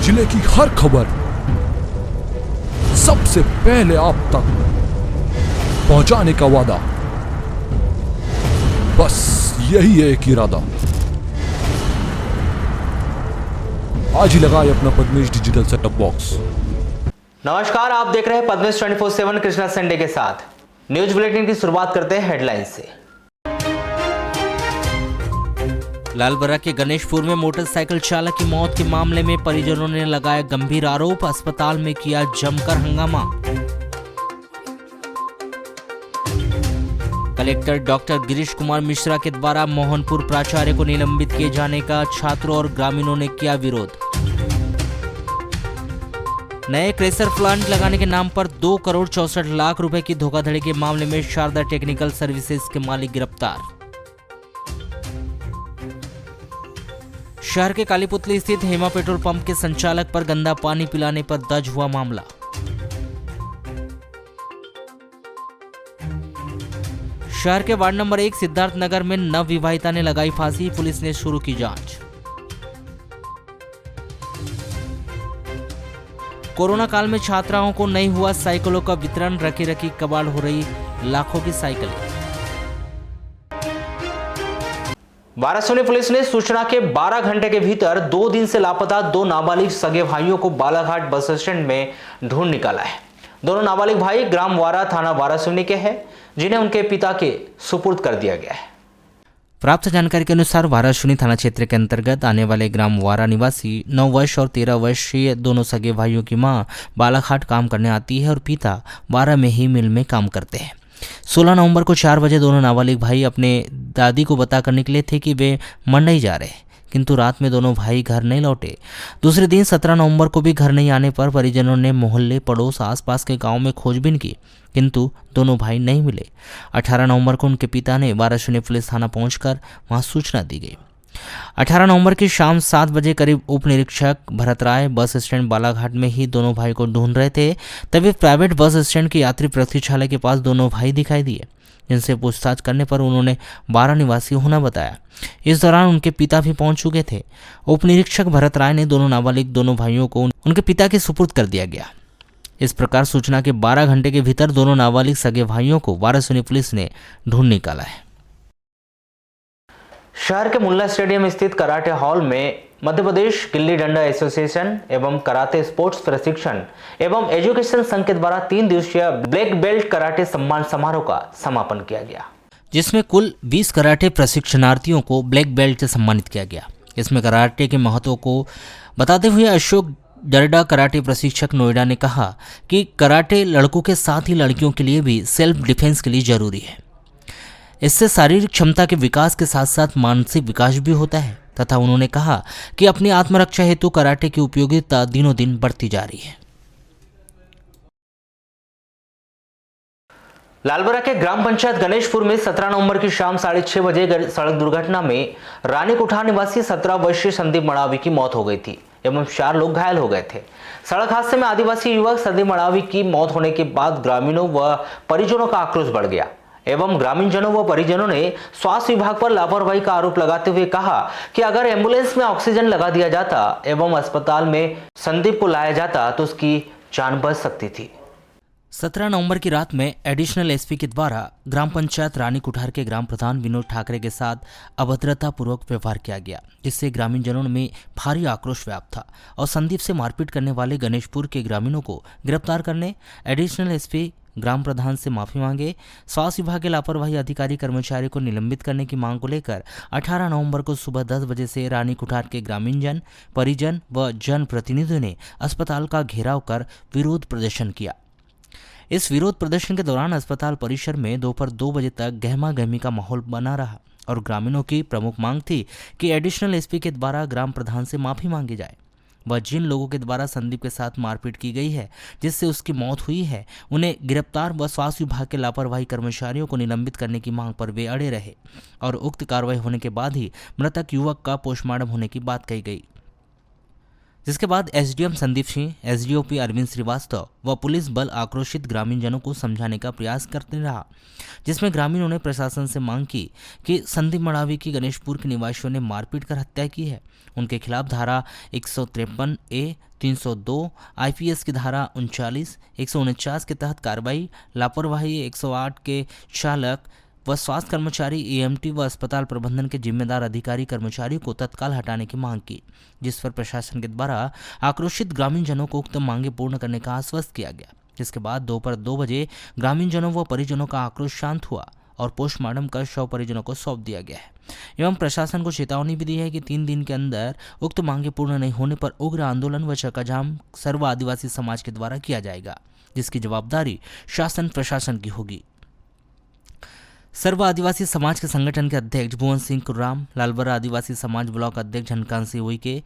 जिले की हर खबर सबसे पहले आप तक पहुंचाने का वादा, बस यही है एक इरादा। आज ही लगाए अपना पद्मेश डिजिटल सेटअप बॉक्स। नमस्कार, आप देख रहे हैं पद्मेश 24/7 कृष्णा संडे के साथ। न्यूज बुलेटिन की शुरुआत करते हैं हेडलाइन से। लालबरा के गणेशपुर में मोटरसाइकिल चालक की मौत के मामले में परिजनों ने लगाया गंभीर आरोप, अस्पताल में किया जमकर हंगामा। कलेक्टर डॉक्टर गिरीश कुमार मिश्रा के द्वारा मोहनपुर प्राचार्य को निलंबित किए जाने का छात्रों और ग्रामीणों ने किया विरोध। नए क्रेशर प्लांट लगाने के नाम पर 2 करोड़ 64 लाख रुपए की धोखाधड़ी के मामले में शारदा टेक्निकल सर्विसेज के मालिक गिरफ्तार। शहर के कालीपुतली स्थित हेमा पेट्रोल पंप के संचालक पर गंदा पानी पिलाने पर दर्ज हुआ मामला। शहर के वार्ड नंबर 1 सिद्धार्थ नगर में नवविवाहिता ने लगाई फांसी, पुलिस ने शुरू की जांच। कोरोना काल में छात्राओं को नहीं हुआ साइकिलों का वितरण, रखी रखी कबाड़ हो रही लाखों की साइकिलें। वाराणसी पुलिस ने सूचना के 12 घंटे के भीतर 2 दिन से लापता 2 नाबालिग सगे भाइयों को बालाघाट बस स्टैंड में ढूंढ निकाला है। दोनों नाबालिग भाई ग्राम वारा थाना वाराणसी के हैं, जिन्हें उनके पिता के सुपुर्द कर दिया गया है। प्राप्त जानकारी के अनुसार वाराणसी थाना क्षेत्र के अंतर्गत आने वाले ग्राम वारा निवासी 9 वर्ष और 13 वर्षीय दोनों सगे भाइयों की मां बालाघाट काम करने आती है और पिता वारा में ही मिल में काम करते हैं। 16 नवंबर को 4 बजे दोनों नाबालिग भाई अपने दादी को बताकर निकले थे कि वे मंडई जा रहे हैं, किंतु रात में दोनों भाई घर नहीं लौटे। दूसरे दिन 17 नवंबर को भी घर नहीं आने पर परिजनों ने मोहल्ले, पड़ोस, आसपास के गांव में खोजबीन की, किंतु दोनों भाई नहीं मिले। 18 नवंबर को उनके पिता ने वाराणसी पुलिस थाना पहुंचकर वहां सूचना दी गई। 18 नवंबर की शाम 7 बजे करीब उप निरीक्षक भरत राय बस स्टैंड बालाघाट में ही दोनों भाई को ढूंढ रहे थे, तभी प्राइवेट बस स्टैंड की यात्री प्रतीक्षालय के पास दोनों भाई दिखाई दिए, जिनसे पूछताछ करने पर उन्होंने 12 निवासी होना बताया। इस दौरान उनके पिता भी पहुंच चुके थे। उप निरीक्षक भरत राय ने दोनों नाबालिग दोनों भाइयों को उनके पिता के सुपुर्द कर दिया गया। इस प्रकार सूचना के 12 घंटे के भीतर दोनों नाबालिग सगे भाइयों को वाराणसी पुलिस ने ढूंढ निकाला है। शहर के मुल्ला स्टेडियम स्थित कराटे हॉल में मध्य प्रदेश गिल्ली डंडा एसोसिएशन एवं कराटे स्पोर्ट्स प्रशिक्षण एवं एजुकेशन संघ के द्वारा 3 दिवसीय ब्लैक बेल्ट कराटे सम्मान समारोह का समापन किया गया, जिसमें कुल 20 कराटे प्रशिक्षणार्थियों को ब्लैक बेल्ट से सम्मानित किया गया। इसमें कराटे के महत्व को बताते हुए अशोक जरडा कराटे प्रशिक्षक नोएडा ने कहा कि कराटे लड़कों के साथ ही लड़कियों के लिए भी सेल्फ डिफेंस के लिए जरूरी है। इससे शारीरिक क्षमता के विकास के साथ साथ मानसिक विकास भी होता है तथा उन्होंने कहा कि अपनी आत्मरक्षा हेतु कराटे की उपयोगिता दिनों दिन बढ़ती जा रही है। लालबरा के ग्राम पंचायत गणेशपुर में 17 नवंबर की शाम 6:30 बजे सड़क दुर्घटना में रानी कुठार निवासी 17 वर्षीय संदीप मड़ावी की मौत हो गई थी एवं 4 लोग घायल हो गए थे। सड़क हादसे में आदिवासी युवक संदीप मड़ावी की मौत होने के बाद ग्रामीणों व परिजनों का आक्रोश बढ़ गया एवं ग्रामीणजनों व परिजनों ने स्वास्थ्य विभाग पर लापरवाही का आरोप लगाते हुए कहा कि अगर एम्बुलेंस में ऑक्सीजन लगा दिया जाता एवं अस्पताल में संदीप को लाया जाता तो उसकी जान बच सकती थी। 17 नवंबर की रात में एडिशनल एसपी के द्वारा ग्राम पंचायत रानी कुठार के ग्राम प्रधान विनोद ठाकरे के साथ अभद्रता पूर्वक व्यवहार किया गया, जिससे ग्रामीणजनों में भारी आक्रोश व्याप्त था और संदीप से मारपीट करने वाले गणेशपुर के ग्रामीणों को गिरफ्तार करने एडिशनल एसपी ग्राम प्रधान से माफी मांगे। स्वास्थ्य विभाग के लापरवाही अधिकारी कर्मचारी को निलंबित करने की मांग को लेकर 18 नवंबर को सुबह 10 बजे से रानी कुठार के ग्रामीणजन, परिजन व जन प्रतिनिधियों ने अस्पताल का घेराव कर विरोध प्रदर्शन किया। इस विरोध प्रदर्शन के दौरान अस्पताल परिसर में दोपहर 2 बजे तक गहमा गहमी का माहौल बना रहा और ग्रामीणों की प्रमुख मांग थी कि एडिशनल एसपी के द्वारा ग्राम प्रधान से माफी मांगी जाए। वह जिन लोगों के द्वारा संदीप के साथ मारपीट की गई है जिससे उसकी मौत हुई है, उन्हें गिरफ्तार व स्वास्थ्य विभाग के लापरवाही कर्मचारियों को निलंबित करने की मांग पर वे अड़े रहे और उक्त कार्रवाई होने के बाद ही मृतक युवक का पोस्टमार्टम होने की बात कही गई। जिसके बाद एसडीएम संदीप सिंह, एसडीओपी अरविंद श्रीवास्तव व पुलिस बल आक्रोशित ग्रामीणजनों को समझाने का प्रयास करते रहा, जिसमें ग्रामीणों ने प्रशासन से मांग की कि संदीप मड़ावी की गणेशपुर के निवासियों ने मारपीट कर हत्या की है। उनके खिलाफ धारा 153A, 302 आईपीएस की धारा 39, 149 के तहत कार्रवाई, लापरवाही 108 के चालक व स्वास्थ्य कर्मचारी, एएमटी व अस्पताल प्रबंधन के जिम्मेदार अधिकारी कर्मचारियों को तत्काल हटाने की मांग की, जिस पर प्रशासन के द्वारा आक्रोशित ग्रामीणजनों को उक्त मांगे पूर्ण करने का आश्वस्त किया गया। जिसके बाद दोपहर 2 बजे ग्रामीणजनों व परिजनों का आक्रोश शांत हुआ और पोस्टमार्टम कर शव परिजनों को सौंप दिया गया है एवं प्रशासन को चेतावनी भी दी है कि 3 दिन के अंदर उक्त मांगे पूर्ण नहीं होने पर उग्र आंदोलन व चक्काजाम सर्व आदिवासी समाज के द्वारा किया जाएगा, जिसकी जवाबदारी शासन प्रशासन की होगी। सर्व आदिवासी समाज के संगठन के अध्यक्ष भुवन सिंह कुर्राम, लालबरा आदिवासी समाज ब्लॉक अध्यक्ष झनकान सिंह उइके,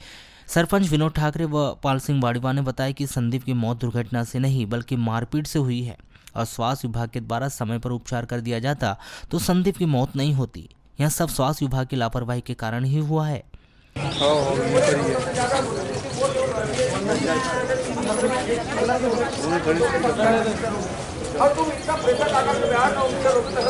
सरपंच विनोद ठाकरे व पाल सिंह बाड़ीवा ने बताया कि संदीप की मौत दुर्घटना से नहीं बल्कि मारपीट से हुई है और स्वास्थ्य विभाग के द्वारा समय पर उपचार कर दिया जाता तो संदीप की मौत नहीं होती। यह सब स्वास्थ्य विभाग की लापरवाही के कारण ही हुआ है। और तुम इतना प्रेशर लगा के बिहार में उनसे रोकते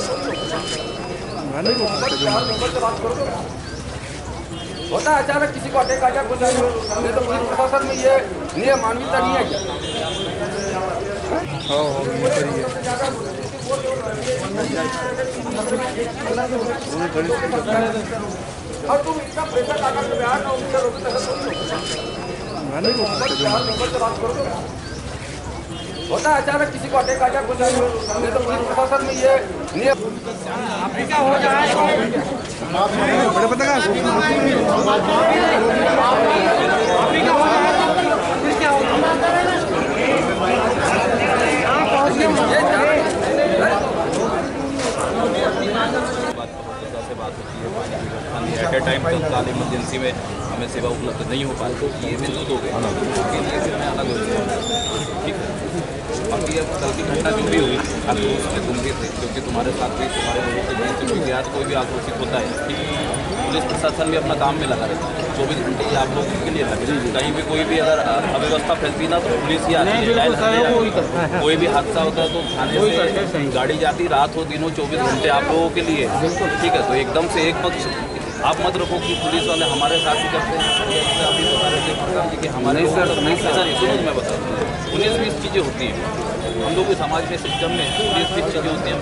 होता है अचानक किसी को अटैक आ जाए कुछ नहीं तो पुलिस प्रशासन में ये नियम मानवीयता नहीं है और तुम इतना प्रेशर लगा के बिहार में उनसे रोकते होता है अचानक किसी को अटैक आ जाए कुछ नहीं तो पुलिस प्रशासन में ये नियम क्या हो जाए बड़े पता एट ए टाइम तत्काल इमरजेंसी में हमें सेवा उपलब्ध नहीं हो पाती, ये महसूस हो गया उसके लिए फिर मैं अलग हो गया। ठीक है, बाकी अब कल की घटना जो भी हुई अब तो उसमें तुम भी थे क्योंकि तुम्हारे साथ भी तुम्हारे लोगों के बीच क्योंकि आज कोई भी आक्रोशित होता है, ठीक है, पुलिस प्रशासन भी अपना काम में लगा रहता है, 24 घंटे ही आप लोगों के लिए लगे। कहीं भी कोई भी अगर अव्यवस्था फैलती ना तो पुलिस ही आती है, कोई भी हादसा होता है तो थाने से गाड़ी जाती, रात हो दिन हो 24 घंटे आप लोगों के लिए, ठीक है। तो एकदम से एक पक्ष आप मत रखो कि पुलिस वाले हमारे साथ ही करते हैं, अभी बता रहे थे प्रधान जी कि हमारे ऐसा नहीं सुनो मैं बता रहा हूँ, 19-20 चीज़ें होती हैं हम लोग के समाज में सिस्टम में 19-20 चीज़ें होती हैं,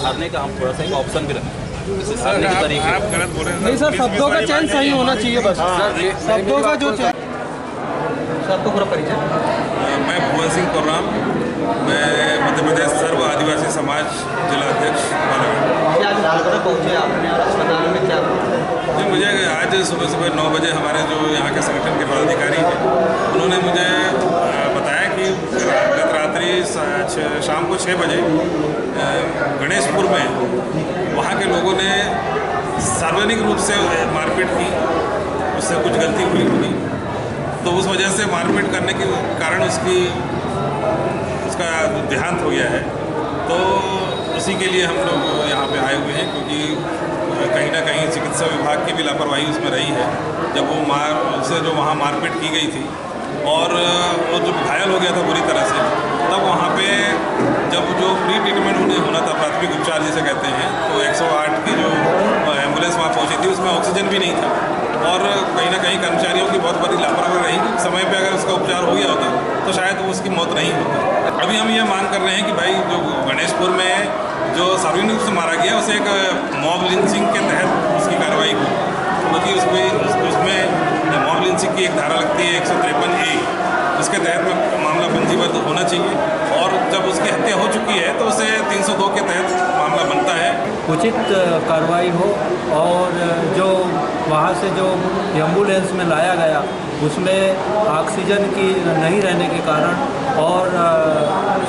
हारने का हम थोड़ा सा एक ऑप्शन भी रखते हैं, जैसे हारने के तरीके आप गलत बोल रहे हैं नहीं सर, शब्दों का चयन सही होना चाहिए बस, शब्दों का जो सबको पूरा परिचय। मैं भुवन सिंह कुर्राम, मैं मध्य प्रदेश सर्व आदिवासी समाज जिला अध्यक्ष क्या लालगढ़ पहुँचे आपने और अस्पताल में क्या जी, मुझे आज सुबह 9 बजे हमारे जो यहाँ के संगठन के पदाधिकारी हैं उन्होंने मुझे बताया कि गत रात्रि शाम को 6 बजे गणेशपुर में वहाँ के लोगों ने सार्वजनिक रूप से मारपीट की, उससे कुछ गलती हुई होगी तो उस वजह से मारपीट करने के कारण उसका देहांत हो गया है। तो उसी के लिए हम लोग यहाँ पे आए हुए हैं क्योंकि कहीं ना कहीं चिकित्सा विभाग की भी लापरवाही उसमें रही है। जब वो उससे जो वहाँ मारपीट की गई थी और वो जो घायल हो गया था बुरी तरह से, तब वहाँ पे जब जो प्री ट्रीटमेंट उन्हें होना था, प्राथमिक उपचार जिसे कहते हैं, तो 108 की जो एम्बुलेंस वहाँ पहुँची थी उसमें ऑक्सीजन भी नहीं था और कहीं ना कहीं कर्मचारियों की बहुत बड़ी लापरवाही रही। समय पे अगर उसका उपचार हो गया होता तो शायद वो उसकी मौत नहीं होती। अभी हम ये मांग कर रहे हैं कि भाई जो गणेशपुर में जो सार्वजनिक रूप से मारा गया उसे एक मॉब लिंचिंग के तहत उसकी कार्रवाई हो, क्योंकि उसमें मॉब लिंचिंग की एक धारा लगती है 153A, उसके तहत में मामला पंजीबद्ध होना चाहिए और जब उसकी हत्या हो चुकी है तो उसे 302 के तहत मामला बनता है। उचित कार्रवाई हो और जो वहाँ से जो एम्बुलेंस में लाया गया उसमें ऑक्सीजन की नहीं रहने के कारण और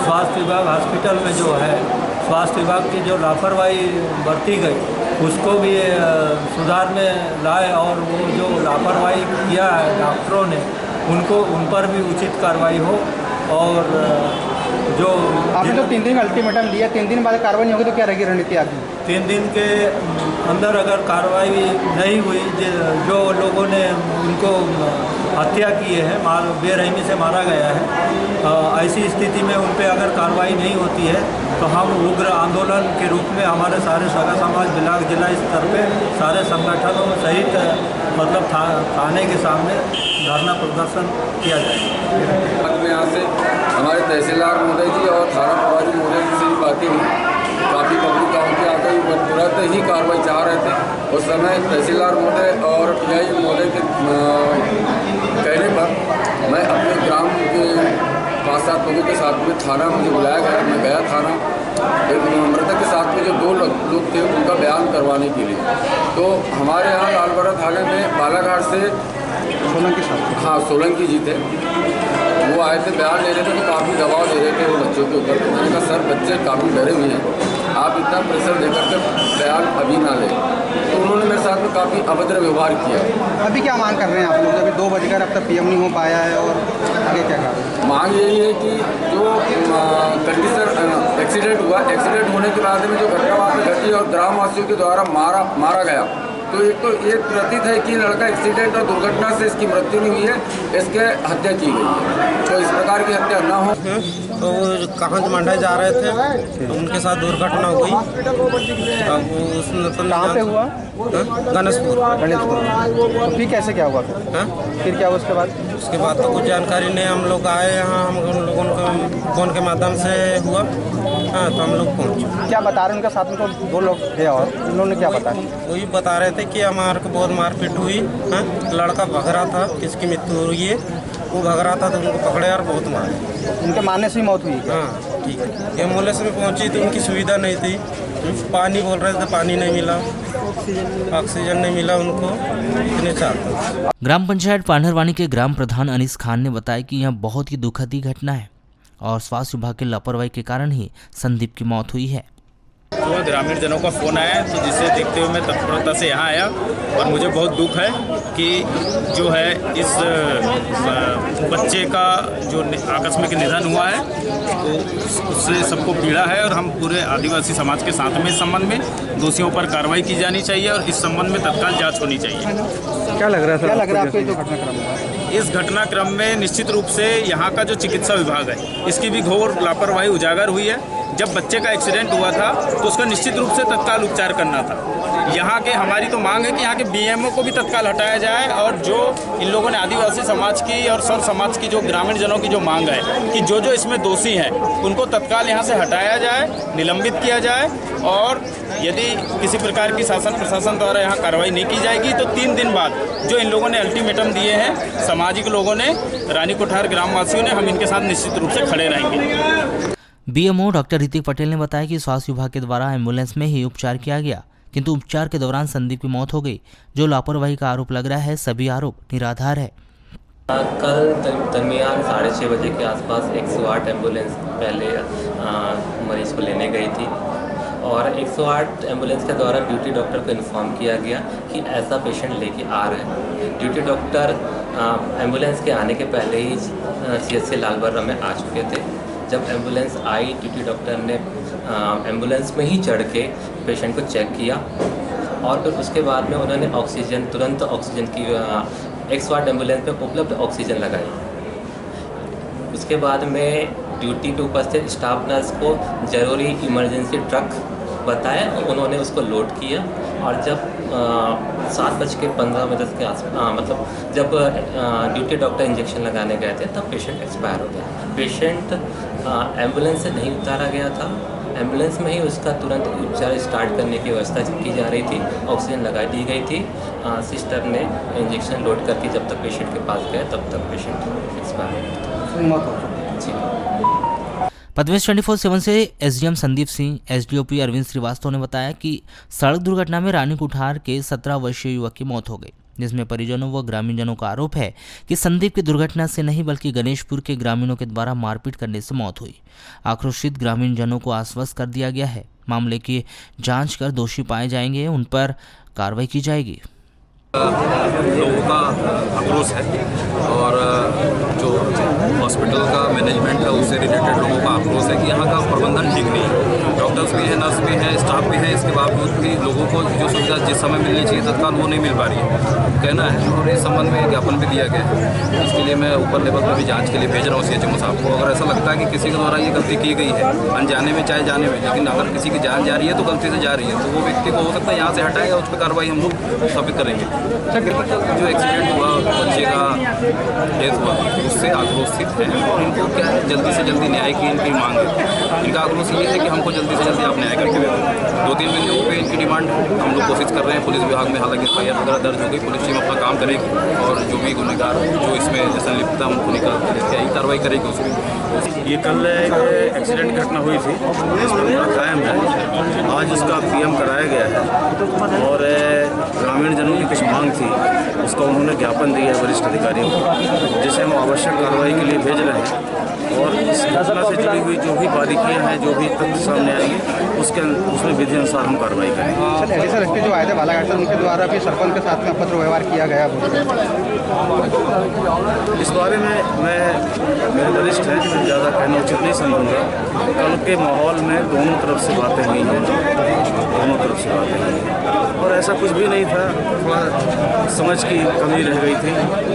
स्वास्थ्य विभाग हॉस्पिटल में जो है स्वास्थ्य विभाग की जो लापरवाही बरती गई उसको भी सुधार में लाए और वो जो लापरवाही किया है डॉक्टरों ने उन पर भी उचित कार्रवाई हो और जो आपने तो 3 दिन अल्टीमेटम दिया, 3 दिन बाद कार्रवाई नहीं होगी तो क्या रहेगी रणनीति आपकी? 3 दिन के अंदर अगर कार्रवाई नहीं हुई, जो लोगों ने उनको हत्या की है, बेरहमी से मारा गया है, ऐसी स्थिति में उन पर अगर कार्रवाई नहीं होती है तो हम उग्र आंदोलन के रूप में हमारे सारे सगा समाज ब्लॉक जिला स्तर पे सारे संगठनों सहित मतलब थाने के सामने धरना प्रदर्शन किया जाएगा। आज में यहाँ से हमारे तहसीलदार महोदय जी और थाना प्रभारी महोदय जी से भी बातें हुई। काफ़ी पब्लिक गाँव के आकर तुरंत ही कार्रवाई चाह रहे थे। उस समय तहसीलदार महोदय और PI महोदय के कहने पर मैं अपने ग्राम के 5-7 लोगों के साथ में थाना मुझे बुलाया गया। मैं गया थाना, एक मृतक के साथ में जो 2 लोग थे उनका बयान करवाने के लिए। तो हमारे यहाँ लालबरा थाने में बालाघाट से सोलंकी साहब, हाँ सोलंकी जी थे, वो आए थे बयान ले रहे थे। तो काफ़ी दबाव दे रहे थे वो बच्चों के ऊपर। तो मैंने कहा सर बच्चे काफ़ी डरे हुए हैं, आप इतना प्रेशर देकर के बयान अभी ना लें। तो उन्होंने मेरे साथ में काफ़ी अभद्र व्यवहार किया। अभी क्या मांग कर रहे हैं आप लोग? अभी 2 बजकर अब तक PM नहीं हो पाया है और आगे क्या कर रहे हैं? मांग यही है कि जो कंडीशन एक्सीडेंट हुआ, एक्सीडेंट होने के बाद में जो घटना वहाँ पर घटी और ग्रामवासियों के द्वारा मारा गया, तो एक तो ये प्रतीत है कि लड़का एक्सीडेंट और दुर्घटना से इसकी मृत्यु नहीं हुई है, इसके हत्या की गई है। तो इस प्रकार की हत्या ना हो। तो वो कहाँ से मंडा जा रहे थे, उनके साथ दुर्घटना हो गई। अब उसमें तो कहाँ पे हुआ? गणेशपुर। तो फिर कैसे क्या हुआ? फिर क्या हुआ उसके बाद? उसके बाद तो कुछ जानकारी नहीं, हम लोग आए यहाँ, हम लोगों को फोन के माध्यम से हुआ। हाँ, तो हम लोग पहुँचे। क्या बता रहे हैं? उनके साथ में तो 2 लोग थे और उन्होंने क्या बताया? वही बता रहे थे कि हमारे को बहुत मारपीट हुई। हाँ, लड़का भग रहा था, किसकी मृत्यु हुई है, वो भग रहा था तो उनको पकड़े और बहुत मारे। उनके मारने से ही मौत हुई? हाँ ठीक है। एम्बुलेंस में पहुंची तो उनकी सुविधा नहीं थी, पानी बोल रहे थे, पानी नहीं मिला, ऑक्सीजन नहीं मिला उनको, इतने चाहते। ग्राम पंचायत पांढरवानी के ग्राम प्रधान अनीस खान ने बताया कि यह बहुत ही दुखद ही घटना है और स्वास्थ्य विभाग की लापरवाही के कारण ही संदीप की मौत हुई है। तो ग्रामीण जनों का फ़ोन आया तो जिसे देखते हुए मैं तत्परता से यहाँ आया और मुझे बहुत दुख है कि जो है इस बच्चे का जो आकस्मिक निधन हुआ है तो उससे सबको पीड़ा है और हम पूरे आदिवासी समाज के साथ में इस संबंध में दोषियों पर कार्रवाई की जानी चाहिए और इस संबंध में तत्काल जांच होनी चाहिए। क्या लग रहा है सर? क्या लग रहा है आपको जो घटनाक्रम हुआ? इस घटनाक्रम में निश्चित रूप से यहाँ का जो चिकित्सा विभाग है इसकी भी घोर लापरवाही उजागर हुई है। जब बच्चे का एक्सीडेंट हुआ था तो उसका निश्चित रूप से तत्काल उपचार करना था। यहाँ के हमारी तो मांग है कि यहाँ के BMO को भी तत्काल हटाया जाए और जो इन लोगों ने आदिवासी समाज की और सर्व समाज की जो ग्रामीण जनों की जो मांग है कि जो जो इसमें दोषी हैं उनको तत्काल यहाँ से हटाया जाए, निलंबित किया जाए और यदि किसी प्रकार की शासन प्रशासन द्वारा यहाँ कार्रवाई नहीं की जाएगी तो 3 दिन बाद जो इन लोगों ने अल्टीमेटम दिए हैं सामाजिक लोगों ने, रानी कोठार ग्रामवासियों ने, हम इनके साथ निश्चित रूप से खड़े रहेंगे। BMO डॉक्टर ऋतिक पटेल ने बताया कि स्वास्थ्य विभाग के द्वारा एम्बुलेंस में ही उपचार किया गया, किंतु उपचार के दौरान संदीप की मौत हो गई। जो लापरवाही का आरोप लग रहा है सभी आरोप निराधार है। कल दरमियान 6:30 बजे के आसपास 108 एम्बुलेंस पहले मरीज को लेने गई थी और 108 एम्बुलेंस के द्वारा ड्यूटी डॉक्टर को इन्फॉर्म किया गया कि ऐसा पेशेंट लेके आ रहे हैं। ड्यूटी डॉक्टर एम्बुलेंस के आने के पहले ही CHC लालबर्रा में आ चुके थे। जब एम्बुलेंस आई ड्यूटी डॉक्टर ने एम्बुलेंस में ही चढ़ के पेशेंट को चेक किया और फिर उसके बाद में उन्होंने ऑक्सीजन तुरंत ऑक्सीजन की 108 एम्बुलेंस में उपलब्ध ऑक्सीजन लगाई। उसके बाद में ड्यूटी पे उपस्थित स्टाफ नर्स को ज़रूरी इमरजेंसी ट्रक बताया, उन्होंने उसको लोड किया और जब 7:15 के आस मतलब जब ड्यूटी डॉक्टर इंजेक्शन लगाने गए थे तब पेशेंट एक्सपायर हो गया। पेशेंट एम्बुलेंस से नहीं उतारा गया था, एम्बुलेंस में ही उसका तुरंत उपचार स्टार्ट करने की व्यवस्था की जा रही थी, ऑक्सीजन लगा दी गई थी। सिस्टर ने इंजेक्शन लोड करके जब तक पेशेंट के पास गए तब तक पेशेंट एक्सपायर हो गया। जी। पद्मेश 24/7 से SDM संदीप सिंह, SDOP अरविंद श्रीवास्तव ने बताया कि सड़क दुर्घटना में रानी कुठार के 17 वर्षीय युवक की मौत हो गई, जिसमें परिजनों व ग्रामीणजनों का आरोप है कि संदीप की दुर्घटना से नहीं बल्कि गणेशपुर के ग्रामीणों के द्वारा मारपीट करने से मौत हुई। आक्रोशित ग्रामीणजनों को आश्वस्त कर दिया गया है, मामले की जांच कर दोषी पाए जाएंगे, उन पर कार्रवाई की जाएगी। लोगों का आक्रोश है और जो हॉस्पिटल का मैनेजमेंट है उससे रिलेटेड लोगों का आक्रोश है कि यहाँ का प्रबंधन ठीक नहीं है। डॉक्टर्स भी हैं, नर्स भी हैं, स्टाफ भी है, इसके बावजूद भी लोगों को जो सुविधा जिस समय मिलनी चाहिए तत्काल वो नहीं मिल पा रही है कहना है। और इस संबंध में ज्ञापन भी दिया गया है। इसके लिए मैं ऊपर लेवल पर भी जांच के लिए भेज रहा हूँ CHMO साहब को। अगर ऐसा लगता है कि किसी के द्वारा ये गलती की गई है अनजाने में चाहे जाने में, लेकिन अगर किसी की जान जा रही है तो गलती से जा रही है, तो वो व्यक्ति को हो सकता है यहाँ से हटाएगा, उस पर कार्रवाई हम लोग स्थापित करेंगे। जो एक्सीडेंट हुआ, बच्चे का डेथ हुआ, उससे आक्रोशित है और इनको क्या है जल्दी से जल्दी न्याय की इनकी मांग है। इनका आक्रोश ये है कि हमको जल्दी से जल्दी आप न्याय करके दे दो। 2-3 बिंदुओं पे इनकी डिमांड है। हम लोग कोशिश कर रहे हैं पुलिस विभाग में, हालांकि FIR वगैरह दर्ज हो गई, पुलिस टीम अपना काम करेगी और जो भी गुनहगार जो इसमें संलिप्तता उनको निकाल के यही कार्रवाई करेगी उसमें। ये कल एक एक्सीडेंट घटना हुई थी, इस पर पूरा कायम है। आज उसका PM कराया गया है और ग्रामीण जनों की कुछ मांग थी, उसका उन्होंने ज्ञापन दिया है वरिष्ठ अधिकारियों को, जिसे हम आवश्यक कार्रवाई के लिए भेज रहे हैं। और इस घटना से जुड़ी हुई जो भी बारीकियां हैं, जो भी तथ्य सामने आएंगे उसमें विधि अनुसार हम कार्रवाई करेंगे। सर एडिशनल SP जो आए थे बालाघाट से, उनके द्वारा भी सरपंच के साथ में अपत्र व्यवहार किया गया। इस बारे में मेरे वरिष्ठ हैं, मैं ज़्यादा कहना उचित नहीं समझूंगा। कल के माहौल में दोनों तरफ से बातें हुई हैं, दोनों तरफ से बातें हुई हैं और ऐसा कुछ भी नहीं था। थोड़ा समझ की कमी रह गई थी,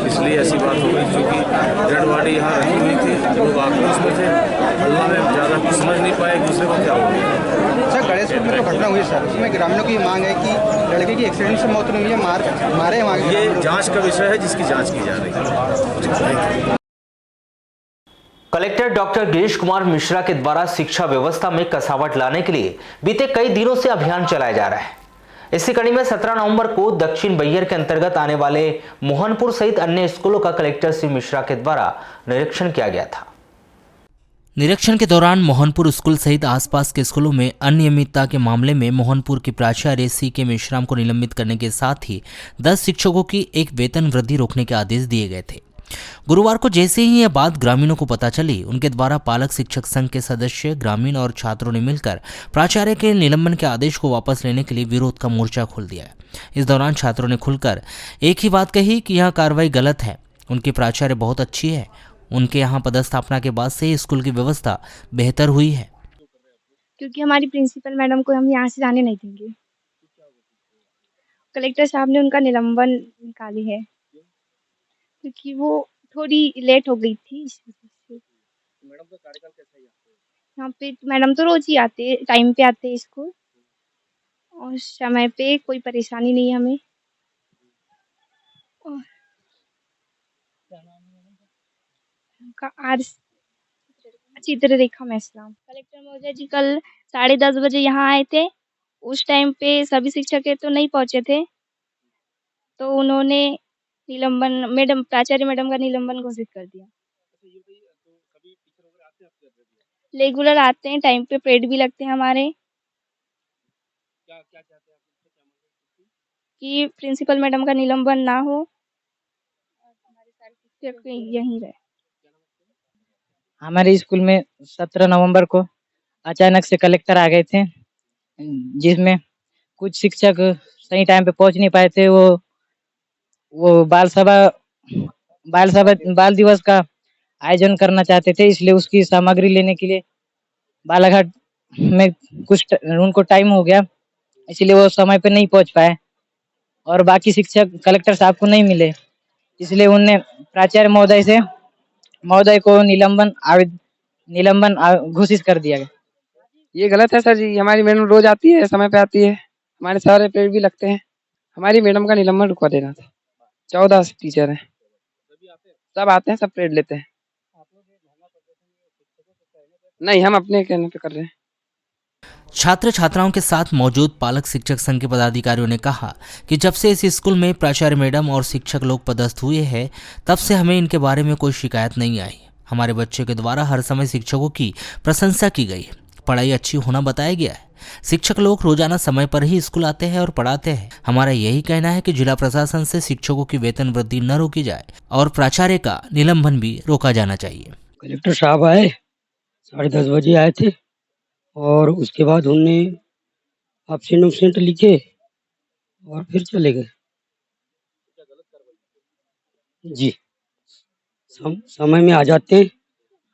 इसलिए ऐसी बात हो गई। क्योंकि डेड बॉडी यहाँ रखी हुई थी, लोग आक्रोश में थे, हल्ला में ज़्यादा कुछ समझ नहीं पाए एक दूसरे को क्या हो गया। सर गणेशपुर में जो घटना हुई सर, उसमें ग्रामीणों की मांग है कि लड़के की एक्सीडेंट से मौत नहीं हुई है, मारे वहाँ। ये जांच का विषय है जिसकी जांच की जा रही है। कलेक्टर डॉक्टर गिरीश कुमार मिश्रा के द्वारा शिक्षा व्यवस्था में कसावट लाने के लिए बीते कई दिनों से अभियान चलाया जा रहा है। इसी कड़ी में 17 नवंबर को दक्षिण बैहर के अंतर्गत आने वाले मोहनपुर सहित अन्य स्कूलों का कलेक्टर श्री मिश्रा के द्वारा निरीक्षण किया गया था। निरीक्षण के दौरान मोहनपुर स्कूल सहित आसपास के स्कूलों में अनियमितता के मामले में मोहनपुर के प्राचार्य CK मेश्राम को निलंबित करने के साथ ही 10 शिक्षकों की एक वेतन वृद्धि रोकने के आदेश दिए गए थे। गुरुवार को जैसे ही यह बात ग्रामीणों को पता चली, उनके द्वारा पालक शिक्षक संघ के सदस्य, ग्रामीण और छात्रों ने मिलकर प्राचार्य के निलंबन के आदेश को वापस लेने के लिए विरोध का मोर्चा खोल दिया। इस दौरान छात्रों ने खुलकर एक ही बात कही कि यह कार्रवाई गलत है, उनकी प्राचार्य बहुत अच्छी है, उनके यहाँ पदस्थापना के बाद से स्कूल की व्यवस्था बेहतर हुई है। क्योंकि हमारी प्रिंसिपल मैडम को हम यहाँ से जाने नहीं देंगे। कलेक्टर साहब ने उनका निलंबन निकाली है क्योंकि वो थोड़ी लेट हो गई थी। मैडम का कार्यकाल कैसा है यहाँ पे? मैडम तो रोज ही आते, टाइम पे आते हैं स्कूल और समय पे, कोई परेशानी नहीं है हमें। चित्ररेखा मेश्राम। कलेक्टर महोदय जी कल 10:30 बजे यहाँ आए थे। उस टाइम पे सभी शिक्षक तो नहीं पहुँचे थे, तो उन्होंने निलंबन प्राचार्य मैडम का निलंबन घोषित कर दिया। रेगुलर आते हैं, टाइम पे परेड भी लगते हैं हमारे। कि प्रिंसिपल मैडम का निलंबन ना हो और हमारे सारे शिक्षक यहीं रहे। हमारे स्कूल में 17 नवंबर को अचानक से कलेक्टर आ गए थे, जिसमें कुछ शिक्षक सही टाइम पे पहुंच नहीं पाए थे। वो बाल दिवस का आयोजन करना चाहते थे, इसलिए उसकी सामग्री लेने के लिए बालाघाट में कुछ उनको टाइम हो गया, इसलिए वो समय पे नहीं पहुंच पाए और बाकी शिक्षक कलेक्टर साहब को नहीं मिले, इसलिए उन्होंने प्राचार्य महोदय को निलंबन घोषित कर दिया गया। ये गलत है सर जी। हमारी मैडम रोज आती है, समय पे आती है, हमारे सारे परेड भी लगते हैं। हमारी मैडम का निलंबन रुकवा देना था। 14 टीचर हैं, सब आते हैं, सब परेड लेते हैं। नहीं, हम अपने कहने पे कर रहे हैं। छात्र छात्राओं के साथ मौजूद पालक शिक्षक संघ के पदाधिकारियों ने कहा कि जब से इस स्कूल में प्राचार्य मैडम और शिक्षक लोग पदस्थ हुए हैं, तब से हमें इनके बारे में कोई शिकायत नहीं आई। हमारे बच्चे के द्वारा हर समय शिक्षकों की प्रशंसा की गई है, पढ़ाई अच्छी होना बताया गया है। शिक्षक लोग रोजाना समय पर ही स्कूल आते हैं और पढ़ाते हैं। हमारा यही कहना है कि जिला प्रशासन से शिक्षकों की वेतन वृद्धि न रोकी जाए और प्राचार्य का निलंबन भी रोका जाना चाहिए। कलेक्टर साहब आए, 10:30 बजे आए थे और उसके बाद उन्होंने एब्सेंट लिखे और फिर चले गए। जी, समय में आ जाते हैं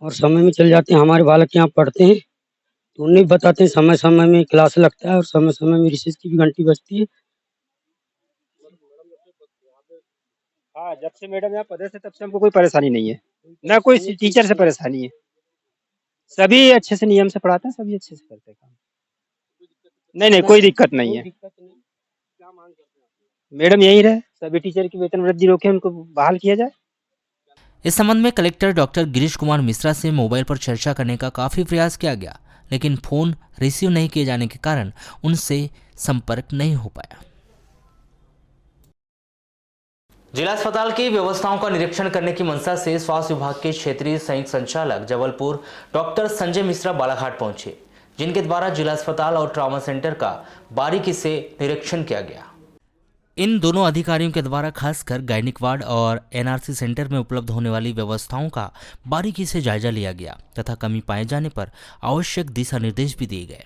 और समय में चले जाते हैं। हमारे बालक यहाँ पढ़ते हैं तो उन्हें बताते हैं, समय समय में क्लास लगता है और समय समय में रिसेस की भी घंटी बजती है। हाँ, जब से मैडम यहाँ पदस्थ है तब से हमको कोई परेशानी नहीं है, ना कोई टीचर से परेशानी है। सभी अच्छे से नियम से पढ़ाते हैं, सभी अच्छे से करते हैं काम। नहीं, कोई दिक्कत नहीं है। मैडम यही रहे, सभी टीचर की वेतन वृद्धि रोके, उनको बहाल किया जाए। इस संबंध में कलेक्टर डॉक्टर गिरीश कुमार मिश्रा से मोबाइल पर चर्चा करने का काफ़ी प्रयास किया गया, लेकिन फ़ोन रिसीव नहीं किए जाने के कारण उनसे संपर्क नहीं हो पाया। जिला अस्पताल की व्यवस्थाओं का निरीक्षण करने की मंशा से स्वास्थ्य विभाग के क्षेत्रीय संयुक्त संचालक जबलपुर डॉक्टर संजय मिश्रा बालाघाट पहुंचे, जिनके द्वारा जिला अस्पताल और ट्रॉमा सेंटर का बारीकी से निरीक्षण किया गया। इन दोनों अधिकारियों के द्वारा खासकर गायनिक वार्ड और एनआरसी सेंटर में उपलब्ध होने वाली व्यवस्थाओं का बारीकी से जायजा लिया गया तथा कमी पाए जाने पर आवश्यक दिशा निर्देश भी दिए गए।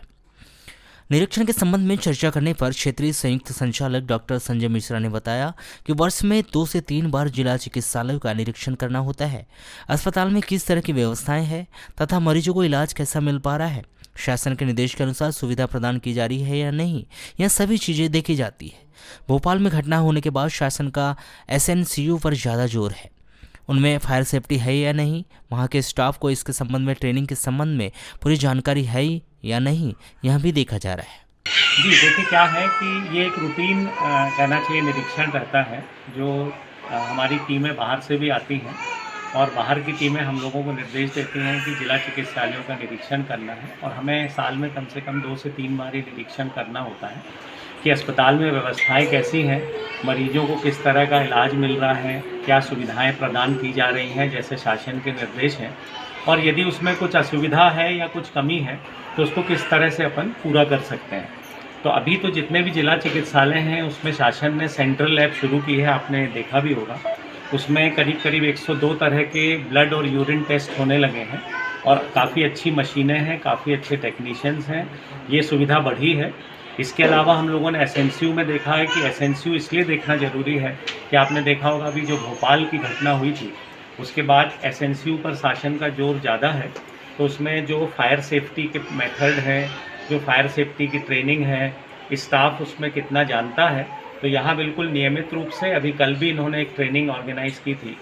निरीक्षण के संबंध में चर्चा करने पर क्षेत्रीय संयुक्त संचालक डॉक्टर संजय मिश्रा ने बताया कि वर्ष में 2 से 3 बार जिला चिकित्सालयों का निरीक्षण करना होता है। अस्पताल में किस तरह की व्यवस्थाएं हैं तथा मरीजों को इलाज कैसा मिल पा रहा है, शासन के निर्देश के अनुसार सुविधा प्रदान की जा रही है या नहीं, यह सभी चीज़ें देखी जाती है। भोपाल में घटना होने के बाद शासन का एसएनसीयू पर ज़्यादा जोर है, उनमें फायर सेफ्टी है या नहीं, वहाँ के स्टाफ को इसके संबंध में ट्रेनिंग के संबंध में पूरी जानकारी है या नहीं, यह भी देखा जा रहा है। जी देखिए, क्या है कि ये एक रूटीन कहना चाहिए निरीक्षण रहता है, जो हमारी टीमें बाहर से भी आती हैं और बाहर की टीमें हम लोगों को निर्देश देती हैं कि जिला चिकित्सालयों का निरीक्षण करना है और हमें साल में कम से कम 2 से 3 बार ये निरीक्षण करना होता है कि अस्पताल में व्यवस्थाएं कैसी हैं, मरीजों को किस तरह का इलाज मिल रहा है, क्या सुविधाएं प्रदान की जा रही हैं जैसे शासन के निर्देश हैं, और यदि उसमें कुछ असुविधा है या कुछ कमी है तो उसको किस तरह से अपन पूरा कर सकते हैं। तो अभी तो जितने भी जिला चिकित्सालय हैं उसमें शासन ने सेंट्रल लैब शुरू की है, आपने देखा भी होगा। उसमें करीब करीब 102 तरह के ब्लड और यूरिन टेस्ट होने लगे हैं और काफ़ी अच्छी मशीनें हैं, काफ़ी अच्छे टेक्नीशियंस हैं, ये सुविधा बढ़ी है। इसके अलावा हम लोगों ने एसएनसीयू में देखा है कि एसएनसीयू इसलिए देखना ज़रूरी है कि आपने देखा होगा अभी जो भोपाल की घटना हुई थी उसके बाद एसएनसीयू पर शासन का जोर ज़्यादा है, तो उसमें जो फायर सेफ्टी के मेथड है, जो फायर सेफ्टी की ट्रेनिंग है, स्टाफ उसमें कितना जानता है, तो यहाँ बिल्कुल नियमित रूप से अभी कल भी इन्होंने एक ट्रेनिंग ऑर्गेनाइज़ की थी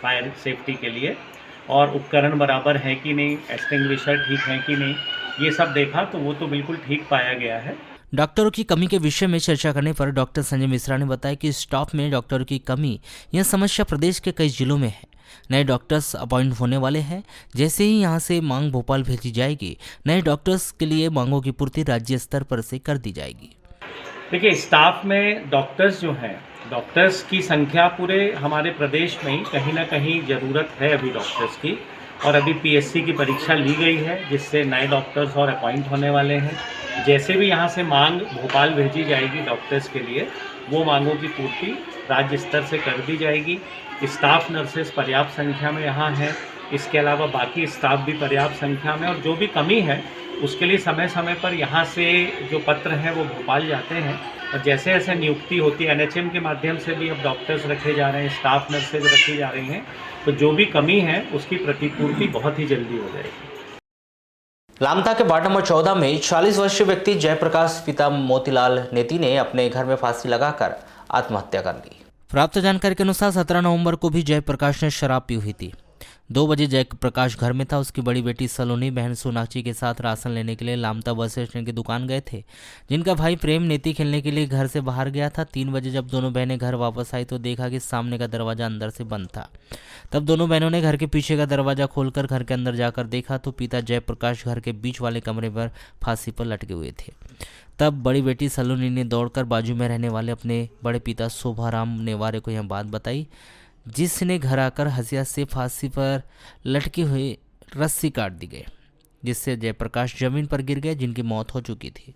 फायर सेफ्टी के लिए, और उपकरण बराबर है कि नहीं, एक्सटिंग्विशर ठीक है कि नहीं, ये सब देखा तो वो तो बिल्कुल ठीक पाया गया है। डॉक्टरों की कमी के विषय में चर्चा करने पर डॉक्टर संजय मिश्रा ने बताया कि स्टाफ में डॉक्टरों की कमी यह समस्या प्रदेश के कई जिलों में है। नए डॉक्टर्स अपॉइंट होने वाले हैं, जैसे ही यहां से मांग भोपाल भेजी जाएगी, नए डॉक्टर्स के लिए मांगों की पूर्ति राज्य स्तर पर से कर दी जाएगी। देखिए, स्टाफ में डॉक्टर्स जो हैं, डॉक्टर्स की संख्या पूरे हमारे प्रदेश में ही कहीं ना कहीं ज़रूरत है अभी डॉक्टर्स की, और अभी पीएससी की परीक्षा ली गई है जिससे नए डॉक्टर्स और अपॉइंट होने वाले हैं। जैसे भी यहाँ से मांग भोपाल भेजी जाएगी डॉक्टर्स के लिए, वो मांगों की पूर्ति राज्य स्तर से कर दी जाएगी। स्टाफ नर्सेस पर्याप्त संख्या में यहाँ हैं, इसके अलावा बाकी स्टाफ भी पर्याप्त संख्या में, और जो भी कमी है उसके लिए समय समय पर यहाँ से जो पत्र हैं वो भोपाल जाते हैं, और जैसे जैसे नियुक्ति होती है एनएचएम के माध्यम से भी अब डॉक्टर्स रखे जा रहे हैं, स्टाफ नर्सेज रखी जा रही हैं, तो जो भी कमी है उसकी प्रतिपूर्ति बहुत ही जल्दी हो जाएगी। लामता के वार्ड नंबर 14 में 40 वर्षीय व्यक्ति जयप्रकाश पिता मोतीलाल नेती ने अपने घर में फांसी लगाकर आत्महत्या कर ली। प्राप्त जानकारी के अनुसार 17 नवंबर को भी जयप्रकाश ने शराब पी हुई थी। 2 बजे जयप्रकाश घर में था। उसकी बड़ी बेटी सलोनी बहन सोनाक्षी के साथ राशन लेने के लिए लामता बस स्टैंड की दुकान गए थे, जिनका भाई प्रेम नेती खेलने के लिए घर से बाहर गया था। 3 बजे जब दोनों बहनें घर वापस आई तो देखा कि सामने का दरवाजा अंदर से बंद था। तब दोनों बहनों ने घर के पीछे का दरवाजा खोलकर घर के अंदर जाकर देखा तो पिता जयप्रकाश घर के बीच वाले कमरे पर फांसी पर लटके हुए थे। तब बड़ी बेटी सलोनी ने दौड़कर बाजू में रहने वाले अपने बड़े पिता शोभाराम नेवारे को यह बात बताई, जिसने घर आकर हसिया से फांसी पर लटकी हुई रस्सी काट दी गई, जिससे जयप्रकाश जमीन पर गिर गए, जिनकी मौत हो चुकी थी।